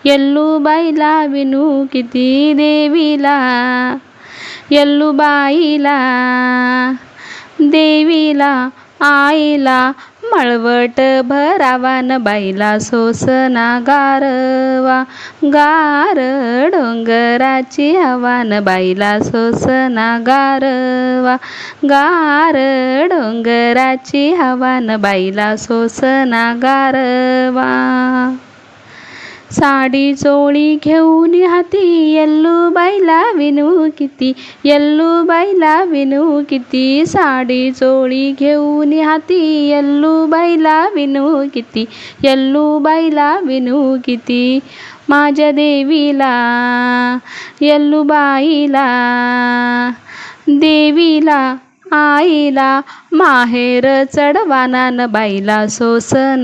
येल्लूबाईला विनू किती देवीला, येल्लूबाईला देवीला आईला मळवट भरावान बाईला सोसना गारवा, गार डोंगराची हवान बाईला सोसना गारवा, गार डोंगराची हवान बाईला सोसना गारवा. साडी चोळी घेऊन हाती येल्लूबाईला विनू किती, येल्लूबाईला विनू किती. साडी चोळी घेऊन हाती येल्लूबाईला विनू किती, येल्लूबाईला विनू किती. माझ्या देवीला येल्लूबाईला देवीला आईला माहेर चढवानान बाईला सोसना